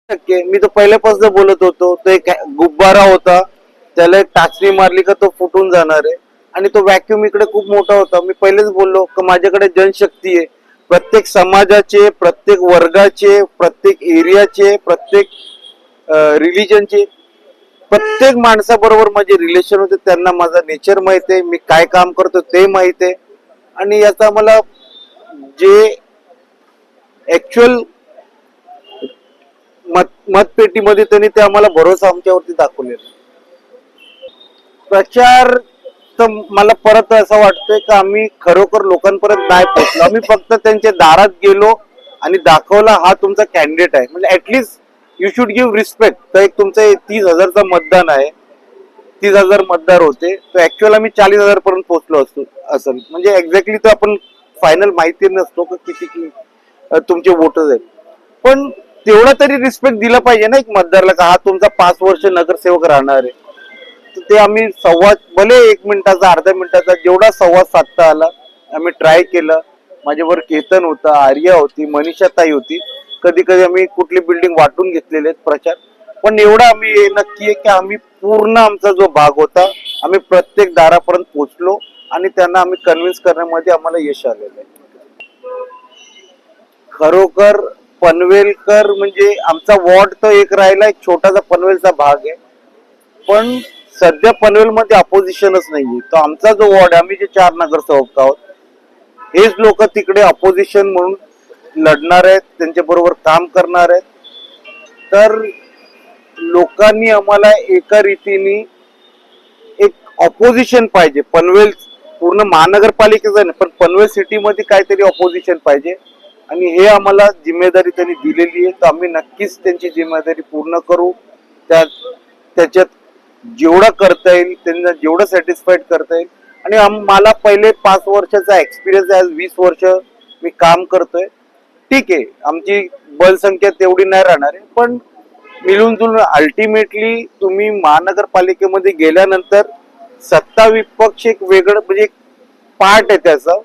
टक्के मी तर पहिल्यापासून बोलत होतो. तो एक गुब्बारा होता, त्याला एक टाचणी मारली का तो फुटून जाणार आहे. आणि तो व्हॅक्यूम इकडे खूप मोठा होता. मी पहिलेच बोललो की माझ्याकडे जनशक्ती आहे. प्रत्येक समाजाचे, प्रत्येक वर्गाचे, प्रत्येक एरियाचे, प्रत्येक रिलीजनचे, प्रत्येक माणसाबरोबर माझे रिलेशन होते. त्यांना माझा नेचर माहित आहे, मी काय काम करतो ते माहित आहे. आणि याचा मला जे ऍक्च्युअल मतपेटीमध्ये त्यांनी ते आम्हाला भरोसा आमच्यावरती दाखवलेला. प्रचार तर मला परत असं वाटतंय की आम्ही खरोखर लोकांपर्यंत नाही पोहोचलो. आम्ही फक्त त्यांच्या दारात गेलो आणि दाखवला हा तुमचा कॅन्डिडेट आहे. म्हणजे at least you should give respect. तर एक तुमचं 30,000चा मतदान आहे, 30,000 मतदार होते, तर ऍक्च्युअल आम्ही 40,000 पर्यंत पोहोचलो असतो असं. म्हणजे एक्झॅक्टली तर आपण फायनल माहिती नसतो की किती तुमचे वोटर्स आहेत. पण तेवढा तरी रिस्पेक्ट दिला पाहिजे ना एक मतदारला, का हा तुमचा 5 वर्ष नगरसेवक राहणार आहे. तर ते आम्ही संवाद, भले 1 मिनिटाचा, अर्ध्या मिनिटाचा, जेवढा संवाद साधता आला आम्ही ट्राय केलं. माझ्यावर केतन होता, आर्या होती, मनीषा ताई होती. कधी कधी आम्ही कुठली बिल्डिंग वाटून घेतलेले आहेत प्रचार. पण एवढं आम्ही नक्की आहे की आम्ही पूर्ण आमचा जो भाग होता आम्ही प्रत्येक दारापर्यंत पोहोचलो आणि त्यांना आम्ही कन्व्हिन्स करण्यामध्ये आम्हाला यश आलेलं आहे. खरोखर पनवेलकर म्हणजे आमचा वॉर्ड तर एक राहिला, एक छोटासा पनवेलचा भाग आहे. पण सध्या पनवेलमध्ये अपोजिशनच नाहीये. तर आमचा जो वॉर्ड आहे, आम्ही जे 4 नगरसेवक आहोत, हेच लोक तिकडे अपोजिशन म्हणून लढणार आहेत, त्यांच्या बरोबर काम करणार आहेत. तर लोकांनी आम्हाला एका रीतीने एक ऑपोजिशन पाहिजे. पनवेल पूर्ण महानगरपालिकेचं नाही, पण पनवेल सिटीमध्ये काहीतरी ऑपोजिशन पाहिजे. आणि हे आम्हाला जिम्मेदारी त्यांनी दिलेली आहे. तर आम्ही नक्कीच त्यांची जिम्मेदारी पूर्ण करू. त्याच्यात जेवढं करता येईल, त्यांना जेवढं सॅटिस्फाईड करता येईल. आणि मला पहिले 5 वर्षाचा एक्सपिरियन्स आहे, 20 वर्ष मी काम करतोय. ठीक आहे, आमची बलसंख्या तेवढी नाही राहणार आहे, पण मिळून जुळून अल्टिमेटली तुम्ही महानगरपालिकेमध्ये गेल्यानंतर सत्ता विपक्ष एक वेगळं म्हणजे एक पार्ट आहे त्याचा.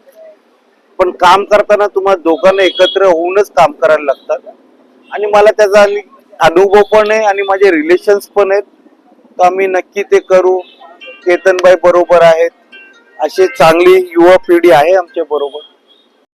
पण काम करताना तुम्हाला दोघांना एकत्र होऊनच काम करायला लागतात. आणि मला त्याचा अनुभव पण आहे आणि माझे रिलेशन्स पण आहेत. तर आम्ही नक्की ते करू. केतनबाई बरोबर आहेत, अशी चांगली युवा पिढी आहे आमच्या बरोबर.